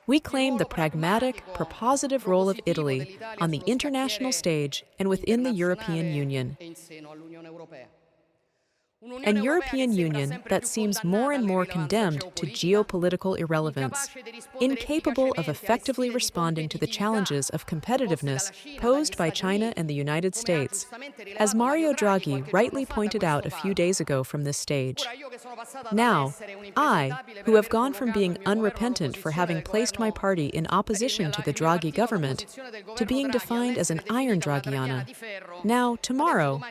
We claim the pragmatic, propositive role of Italy on the international stage and within the European Union. An European Union that seems more and more condemned to geopolitical irrelevance, incapable of effectively responding to the challenges of competitiveness posed by China and the United States, as Mario Draghi rightly pointed out a few days ago from this stage. Now, I, who have gone from being unrepentant for having placed my party in opposition to the Draghi government, to being defined as an iron Draghiana, now, tomorrow,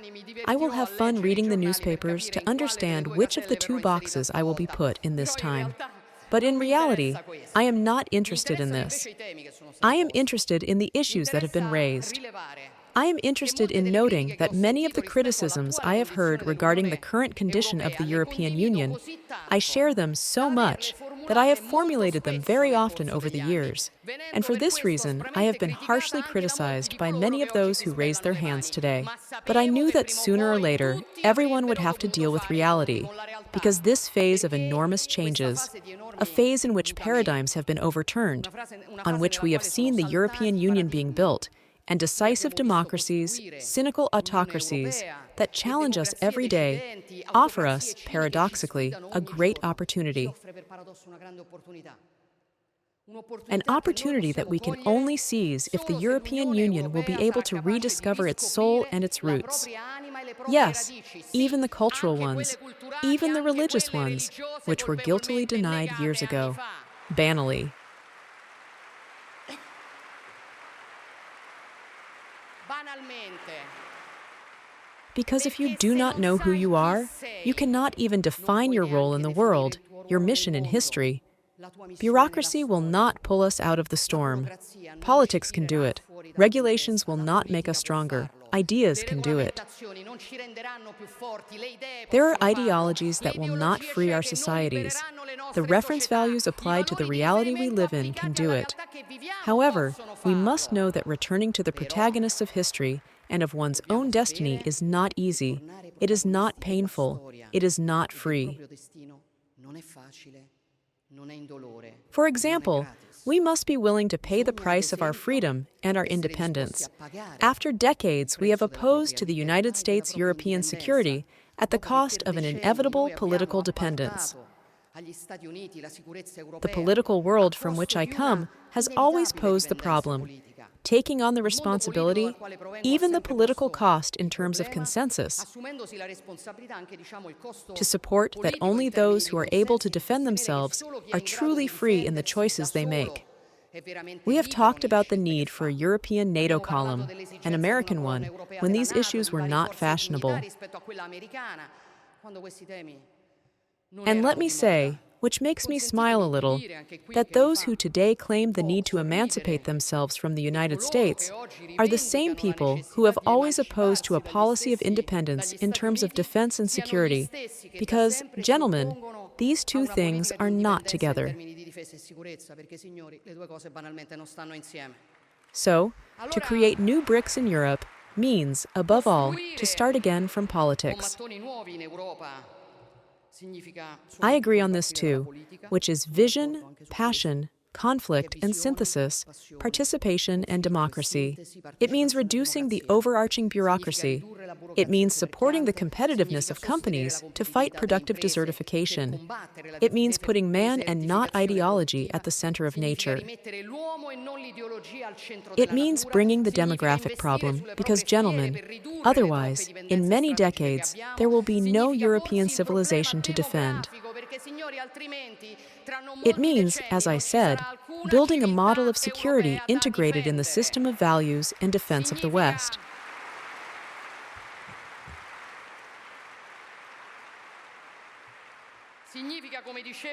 I will have fun reading the newspapers to understand which of the two boxes I will be put in this time. But in reality, I am not interested in this. I am interested in the issues that have been raised. I am interested in noting that many of the criticisms I have heard regarding the current condition of the European Union, I share them so much that I have formulated them very often over the years. And for this reason, I have been harshly criticized by many of those who raised their hands today. But I knew that sooner or later, everyone would have to deal with reality, because this phase of enormous changes, a phase in which paradigms have been overturned, on which we have seen the European Union being built, and decisive democracies, cynical autocracies that challenge us every day, offer us, paradoxically, a great opportunity. An opportunity that we can only seize if the European Union will be able to rediscover its soul and its roots. Yes, even the cultural ones, even the religious ones, which were guiltily denied years ago. Banally. Because if you do not know who you are, you cannot even define your role in the world, your mission in history. Bureaucracy will not pull us out of the storm. Politics can do it. Regulations will not make us stronger. Ideas can do it. There are ideologies that will not free our societies. The reference values applied to the reality we live in can do it. However, we must know that returning to the protagonists of history and of one's own destiny is not easy. It is not painful. It is not free. For example, we must be willing to pay the price of our freedom and our independence. After decades, we have opposed to the United States European security at the cost of an inevitable political dependence. The political world from which I come has always posed the problem, taking on the responsibility, even the political cost in terms of consensus, to support that only those who are able to defend themselves are truly free in the choices they make. We have talked about the need for a European NATO column, an American one, when these issues were not fashionable. And let me say, which makes me smile a little, that those who today claim the need to emancipate themselves from the United States are the same people who have always opposed to a policy of independence in terms of defense and security, because, gentlemen, these two things are not together. So, to create new bricks in Europe means, above all, to start again from politics. I agree on this too, which is vision, passion, conflict and synthesis, participation and democracy. It means reducing the overarching bureaucracy. It means supporting the competitiveness of companies to fight productive desertification. It means putting man and not ideology at the center of nature. It means bringing the demographic problem because, gentlemen, otherwise, in many decades, there will be no European civilization to defend. It means, as I said, building a model of security integrated in the system of values and defense of the West.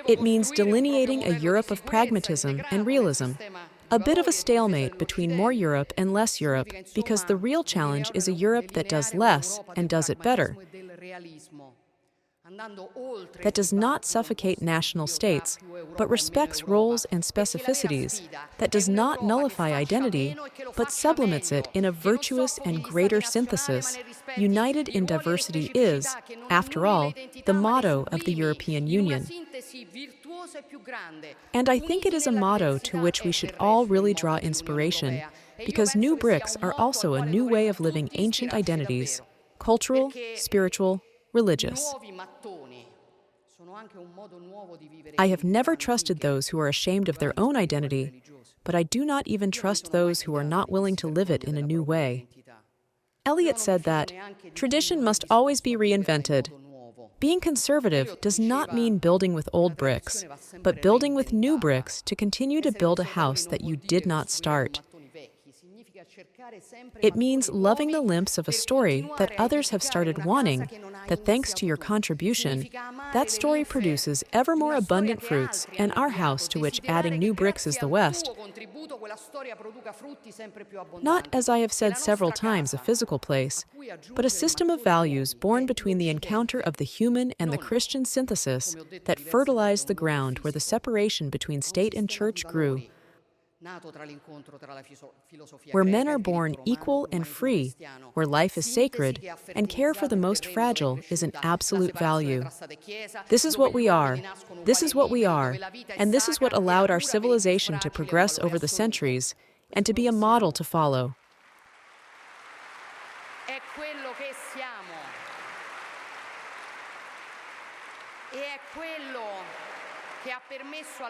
It means delineating a Europe of pragmatism and realism, a bit of a stalemate between more Europe and less Europe, because the real challenge is a Europe that does less and does it better, that does not suffocate national states, but respects roles and specificities, that does not nullify identity, but sublimates it in a virtuous and greater synthesis. United in diversity is, after all, the motto of the European Union. And I think it is a motto to which we should all really draw inspiration, because new bricks are also a new way of living ancient identities, cultural, spiritual, religious. I have never trusted those who are ashamed of their own identity, but I do not even trust those who are not willing to live it in a new way. Eliot said that tradition must always be reinvented. Being conservative does not mean building with old bricks, but building with new bricks to continue to build a house that you did not start. It means loving the limps of a story that others have started wanting, that thanks to your contribution, that story produces ever more abundant fruits, and our house to which adding new bricks is the West. Not, as I have said several times, a physical place, but a system of values born between the encounter of the human and the Christian synthesis that fertilized the ground where the separation between state and church grew, where men are born equal and free, where life is sacred, and care for the most fragile is an absolute value. This is what we are, this is what we are, and this is what allowed our civilization to progress over the centuries, and to be a model to follow.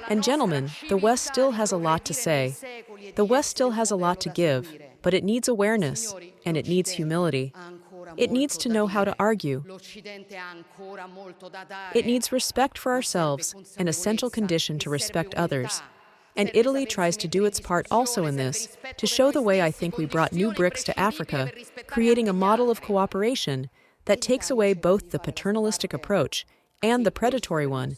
And gentlemen, the West still has a lot to say. The West still has a lot to give, but it needs awareness, and it needs humility. It needs to know how to argue. It needs respect for ourselves, an essential condition to respect others. And Italy tries to do its part also in this, to show the way I think we brought new bricks to Africa, creating a model of cooperation that takes away both the paternalistic approach and the predatory one.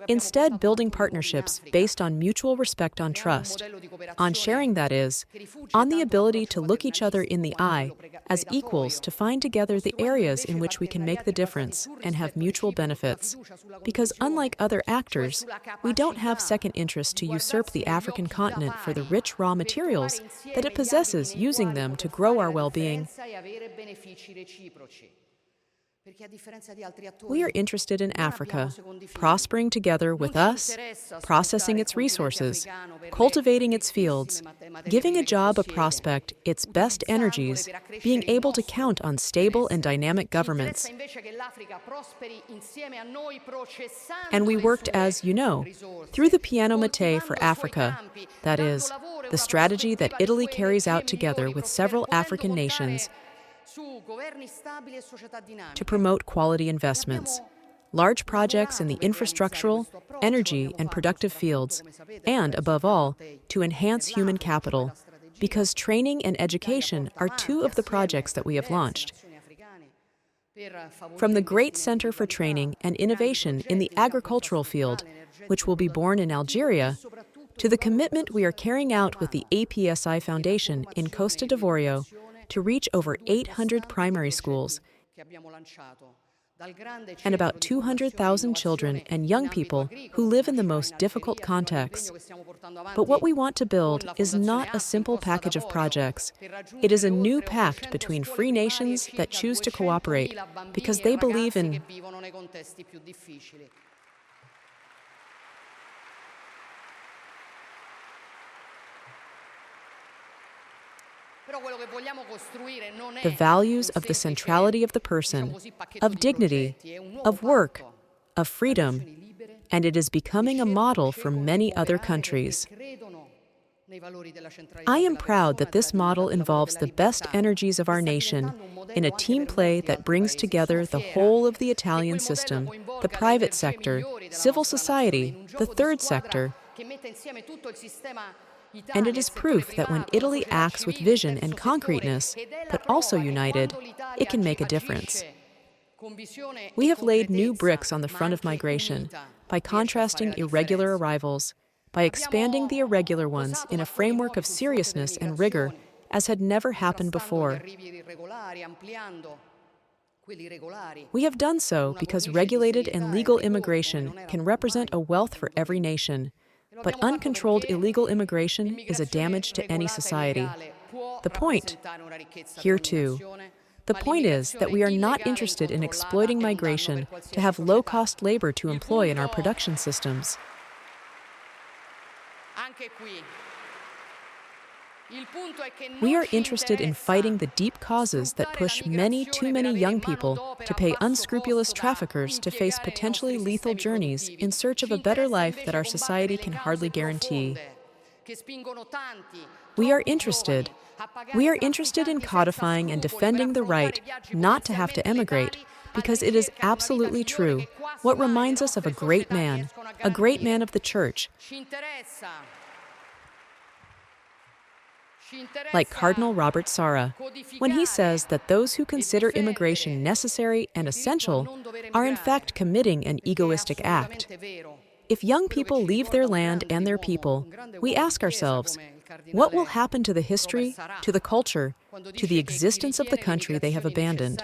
Instead, building partnerships based on mutual respect, on trust, on sharing, that is, on the ability to look each other in the eye as equals, to find together the areas in which we can make the difference and have mutual benefits. Because unlike other actors, we don't have second interest to usurp the African continent for the rich raw materials that it possesses, using them to grow our well-being. We are interested in Africa, prospering together with us, processing its resources, cultivating its fields, giving a job, a prospect, its best energies, being able to count on stable and dynamic governments. And we worked, as you know, through the Piano Mattei for Africa, that is, the strategy that Italy carries out together with several African nations to promote quality investments, large projects in the infrastructural, energy, and productive fields, and, above all, to enhance human capital, because training and education are two of the projects that we have launched. From the Great Center for Training and Innovation in the agricultural field, which will be born in Algeria, to the commitment we are carrying out with the APSI Foundation in Costa d'Avorio to reach over 800 primary schools and about 200,000 children and young people who live in the most difficult contexts. But what we want to build is not a simple package of projects. It is a new pact between free nations that choose to cooperate because they believe in the values of the centrality of the person, of dignity, of work, of freedom, and it is becoming a model for many other countries. I am proud that this model involves the best energies of our nation in a team play that brings together the whole of the Italian system, the private sector, civil society, the third sector. And it is proof that when Italy acts with vision and concreteness, but also united, it can make a difference. We have laid new bricks on the front of migration by contrasting irregular arrivals, by expanding the irregular ones in a framework of seriousness and rigor as had never happened before. We have done so because regulated and legal immigration can represent a wealth for every nation. But uncontrolled illegal immigration is a damage to any society. The point, here too, The point is that we are not interested in exploiting migration to have low-cost labor to employ in our production systems. We are interested in fighting the deep causes that push too many young people to pay unscrupulous traffickers to face potentially lethal journeys in search of a better life that our society can hardly guarantee. We are interested in codifying and defending the right not to have to emigrate, because it is absolutely true, what reminds us of a great man of the Church, like Cardinal Robert Sarra, when he says that those who consider immigration necessary and essential are in fact committing an egoistic act. If young people leave their land and their people, we ask ourselves, what will happen to the history, to the culture, to the existence of the country they have abandoned?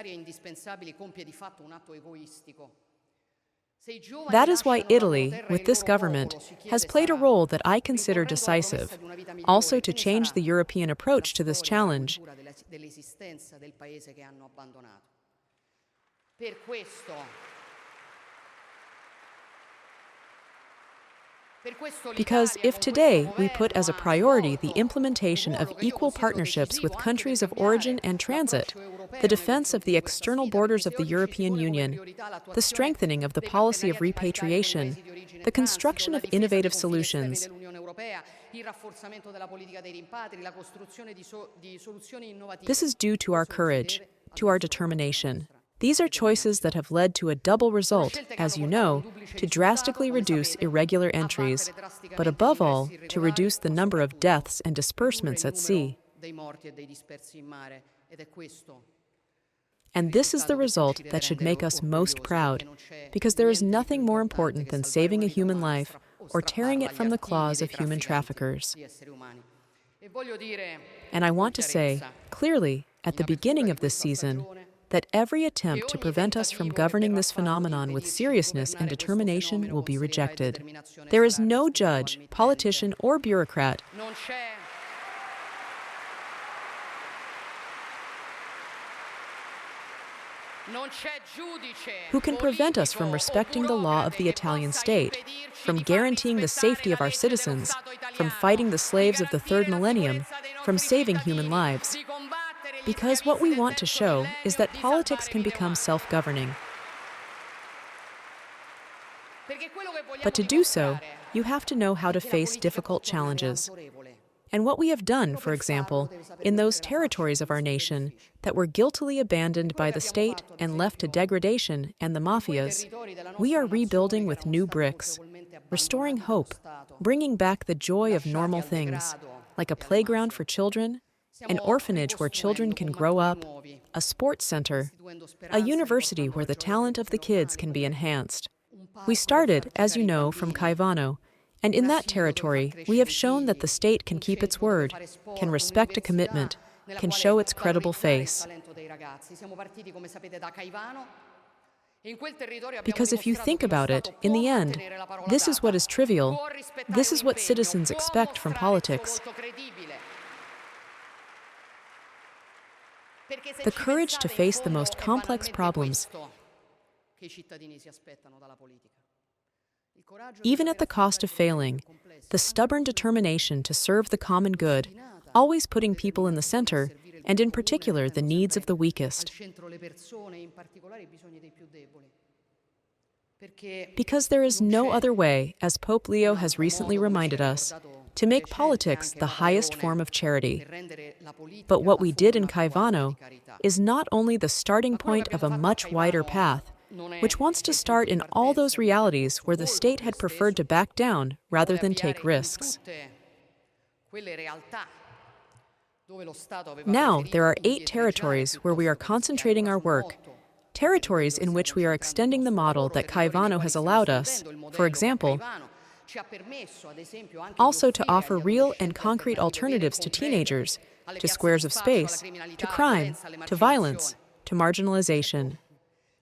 That is why Italy, with this government, has played a role that I consider decisive, also to change the European approach to this challenge. Because if today we put as a priority the implementation of equal partnerships with countries of origin and transit, the defense of the external borders of the European Union, the strengthening of the policy of repatriation, the construction of innovative solutions, this is due to our courage, to our determination. These are choices that have led to a double result, as you know, to drastically reduce irregular entries, but above all, to reduce the number of deaths and disbursements at sea. And this is the result that should make us most proud, because there is nothing more important than saving a human life or tearing it from the claws of human traffickers. And I want to say, clearly, at the beginning of this season, that every attempt to prevent us from governing this phenomenon with seriousness and determination will be rejected. There is no judge, politician, or bureaucrat who can prevent us from respecting the law of the Italian state, from guaranteeing the safety of our citizens, from fighting the slaves of the third millennium, from saving human lives. Because what we want to show is that politics can become self-governing. But to do so, you have to know how to face difficult challenges. And what we have done, for example, in those territories of our nation that were guiltily abandoned by the state and left to degradation and the mafias, we are rebuilding with new bricks, restoring hope, bringing back the joy of normal things, like a playground for children, an orphanage where children can grow up, a sports center, a university where the talent of the kids can be enhanced. We started, as you know, from Caivano, and in that territory, we have shown that the state can keep its word, can respect a commitment, can show its credible face. Because if you think about it, in the end, this is what is trivial, this is what citizens expect from politics. The courage to face the most complex problems, even at the cost of failing, the stubborn determination to serve the common good, always putting people in the center, and in particular the needs of the weakest. Because there is no other way, as Pope Leo has recently reminded us, to make politics the highest form of charity. But what we did in Caivano is not only the starting point of a much wider path, which wants to start in all those realities where the state had preferred to back down rather than take risks. Now, there are 8 territories where we are concentrating our work, territories in which we are extending the model that Caivano has allowed us, for example, also to offer real and concrete alternatives to teenagers, to squares of space, to crime, to violence, to marginalization.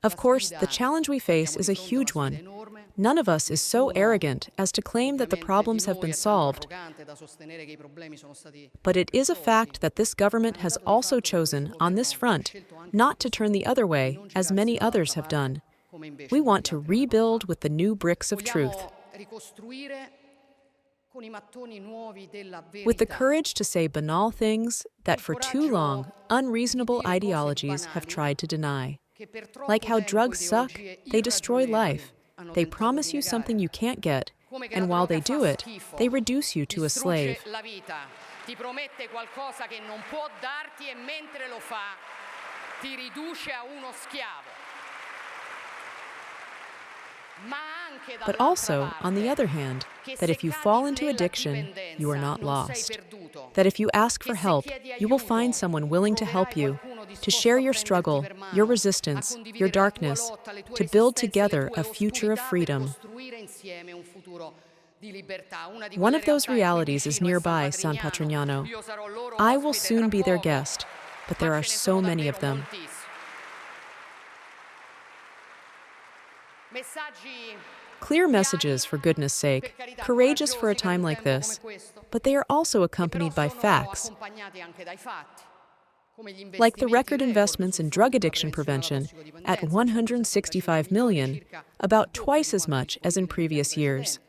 Of course, the challenge we face is a huge one, None of us is so arrogant as to claim that the problems have been solved, but it is a fact that this government has also chosen, on this front, not to turn the other way, as many others have done. We want to rebuild with the new bricks of truth, with the courage to say banal things that for too long unreasonable ideologies have tried to deny. Like how drugs suck, they destroy life. They promise you something you can't get, and while they do it, they reduce you to a slave. Ti promette qualcosa che non può darti e mentre lo fa ti riduce a uno schiavo. But also, on the other hand, that if you fall into addiction, you are not lost. That if you ask for help, you will find someone willing to help you, to share your struggle, your resistance, your darkness, to build together a future of freedom. One of those realities is nearby, San Patrignano. I will soon be their guest, but there are so many of them. Clear messages, for goodness sake, courageous for a time like this, but they are also accompanied by facts, like the record investments in drug addiction prevention at $165 million, about twice as much as in previous years.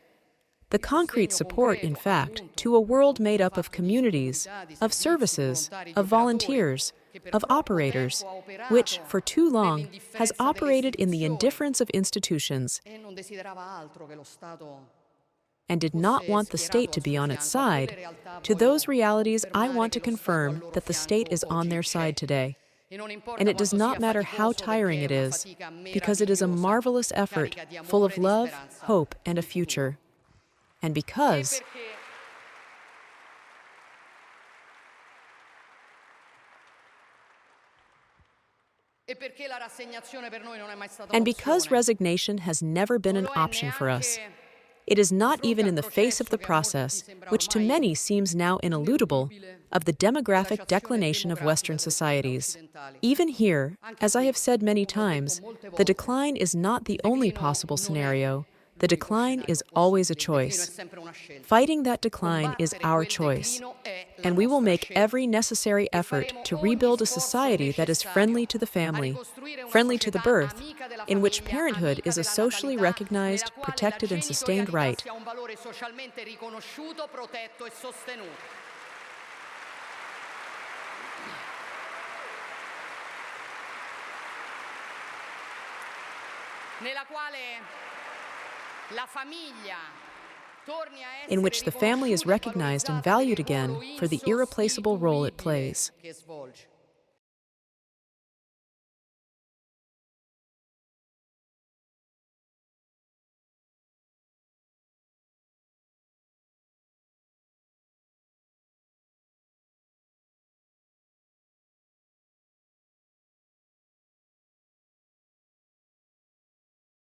The concrete support, in fact, to a world made up of communities, of services, of volunteers, of operators, which, for too long, has operated in the indifference of institutions and did not want the state to be on its side. To those realities, I want to confirm that the state is on their side today. And it does not matter how tiring it is, because it is a marvelous effort, full of love, hope, and a future. And because resignation has never been an option for us. It is not even in the face of the process, which to many seems now ineludible, of the demographic declination of Western societies. Even here, as I have said many times, the decline is not the only possible scenario. The decline is always a choice. Fighting that decline is our choice, and we will make every necessary effort to rebuild a society that is friendly to the family, friendly to the birth, in which parenthood is a socially recognized, protected, and sustained right. In which the family is recognized and valued again for the irreplaceable role it plays.